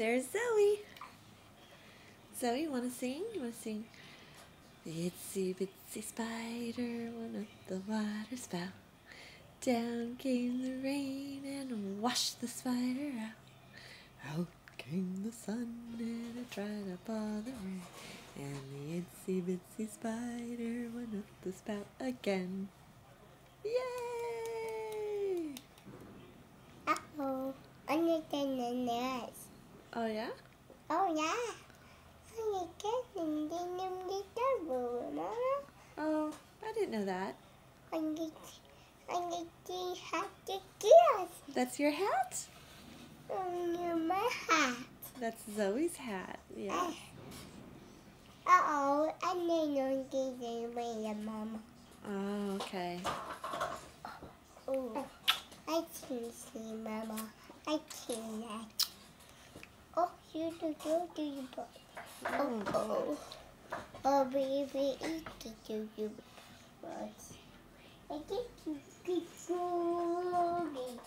There's Zoe. Zoe, you want to sing? You want to sing? The itsy bitsy spider went up the water spout. Down came the rain and washed the spider out. Out came the sun and it dried up all the rain. And the itsy bitsy spider went up the spout again. Yay! Uh-oh. I'm getting the nest. Oh yeah? Oh, yeah. I'm getting the double, Mama. Oh, I didn't know that. I'm getting have to kiss. That's your hat? My hat. That's Zoe's hat. Yeah. Uh-oh. I'm going to get away, Mama. Oh, okay. Oh, I can see, Mama. I can that. Oh, you do you book. Oh. Oh, baby, eat it, you boys. I think you keep going.